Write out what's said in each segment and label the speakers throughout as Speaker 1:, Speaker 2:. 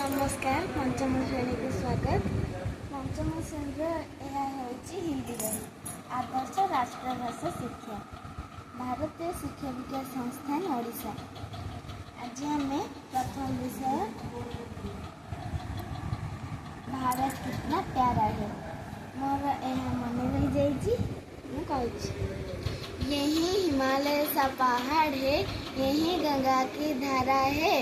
Speaker 1: नमस्कार पंचम श्रेणी को स्वागत। पंचम श्रेणी हिंदी आदर्श राष्ट्रभाषा शिक्षा भारतीय शिक्षा विकास संस्थान ओडिशा। आज आम प्रथम विषय भारत कितना प्यारा है। मोर यह मन रही यही हिमालय सा पहाड़ है, यही गंगा की धारा है,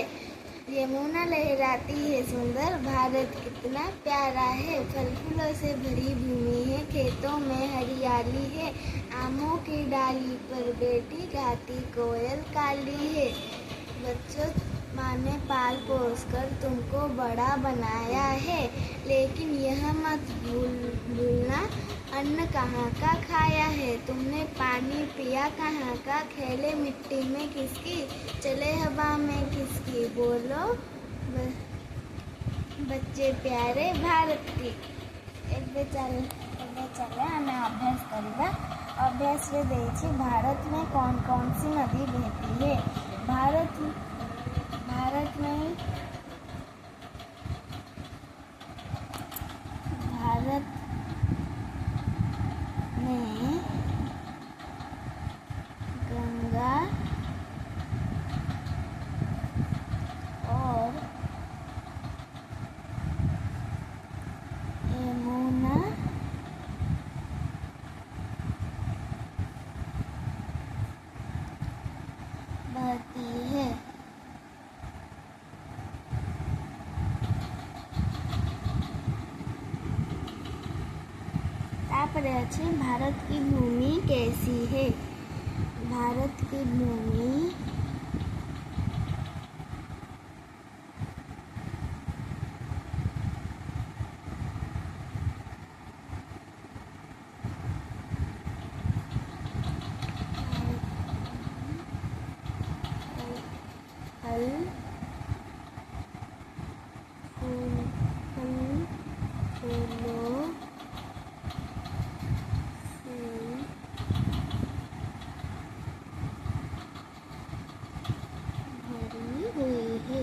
Speaker 1: यमुना लहराती है सुंदर, भारत कितना प्यारा है। फल फूलों से भरी भूमि है, खेतों में हरियाली है, आमों की डाली पर बेटी गाती कोयल काली है। बच्चों, माँ ने पाल पोस कर तुमको बड़ा बनाया है, लेकिन यह मत भूलना अन्न कहाँ का खाया है। तुमने पानी पिया कहाँ का, खेले मिट्टी में किसकी, चले हवा में किसकी, बोलो बच्चे प्यारे भारत की। एबे चले हमें अभ्यास करवा। अभ्यास रे देछि भारत में कौन कौन सी नदी बहती है। भारत में भारत में गंगा और यमुना बहती है। भारत की भूमि कैसी है। भारत की भूमि फल फूलों हुई है।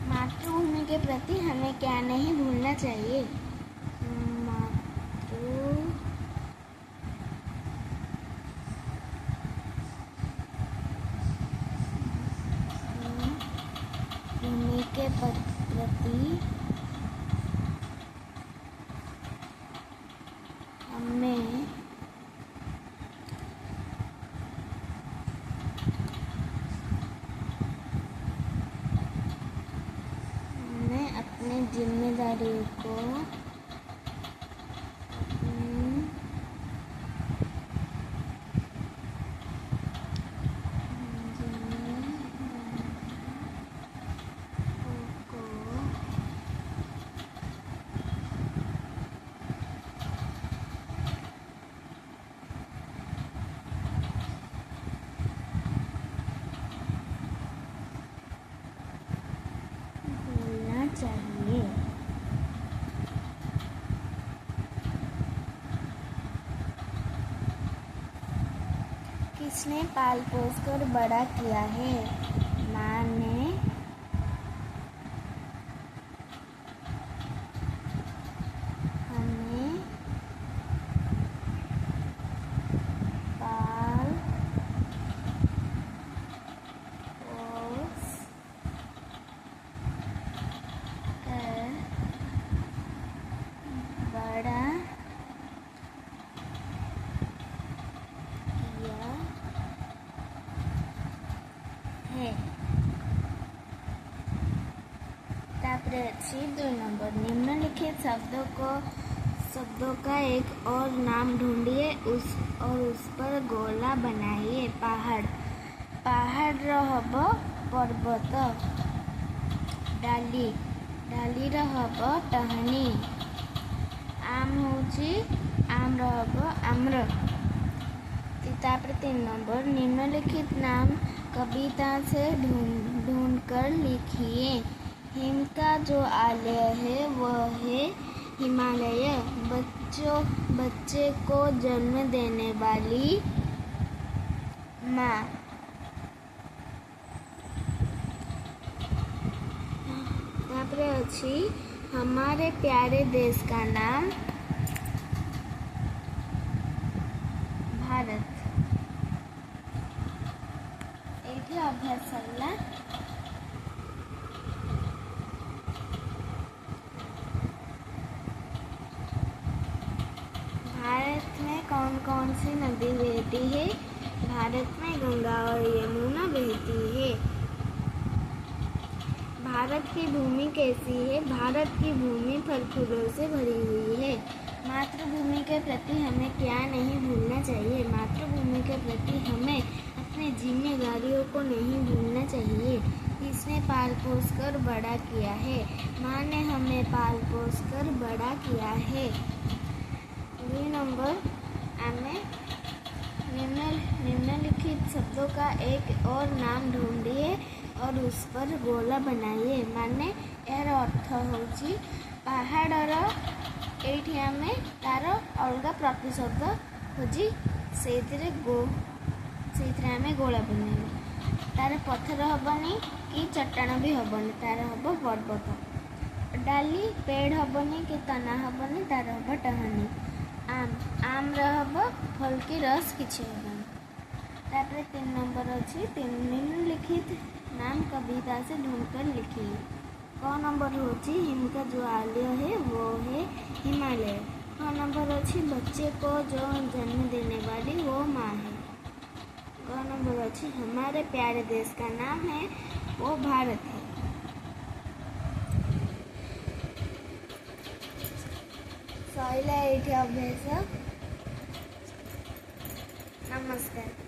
Speaker 1: मातृभूमि के प्रति हमें क्या नहीं भूलना चाहिए। मातृभूमि के प्रति हमें अपनी जिम्मेदारी को चाहिए। किसने पाल पोस कर बड़ा किया है। माँ ने हमें पाल पोस बड़ा किया है। तापरे 2 नंबर निम्नलिखित शब्दों का एक और नाम ढूंढिए उस पर गोला बनाइए। पहाड़ रहब पर्वत, डाली रहब टहनी, आम होची आम रहब आम्र। 3 नंबर निम्नलिखित नाम कविता से ढूंढ कर लिखिए। हिम का जो आलय है वह है हिमालय। बच्चे को जन्म देने वाली माँ। तापरे अछि हमारे प्यारे देश का नाम भारत। एठी अभ्यास सरला। भारत में कौन कौन सी नदी बहती है? भारत में गंगा और यमुना बहती है। भारत की भूमि कैसी है? भारत की भूमि फल फूलों से भरी हुई है। मातृभूमि के प्रति हमें क्या नहीं भूलना चाहिए? मातृभूमि के प्रति हमें अपनी जिम्मेदारियों को नहीं भूलना चाहिए। इसने पाल पोस कर बड़ा किया है। माँ ने हमें पाल पोस कर बड़ा किया है। 2 नंबर हमें निम्नलिखित शब्दों का एक और नाम ढूंढिए और उस पर गोला बनाइए। माने यार अर्थ होची पहाड़र एठी आमे तार अलगा प्रतिशब्द खोजी सेतिरे आमे गोला बनाइबा। तार पत्थर हबनी कि चट्टान भी हबनी, तार हब पर्वत। डाली पेड़ हबनी कि तना हबनी, तार हब टहनी। आम रहब फल की रस किछि हबनी। तापर 3 नंबर अछि निम्नलिखित नाम कविता से ढूंढकर लिखिए। क नंबर होची हिम का जो आलय है वो है हिमालय। ख नंबर अछि बच्चे को जो जन्म देने वाली वो माँ है। ग नंबर अछि हमारे प्यारे देश का नाम है वो भारत है। सइला एठी अभ्यास। नमस्कार।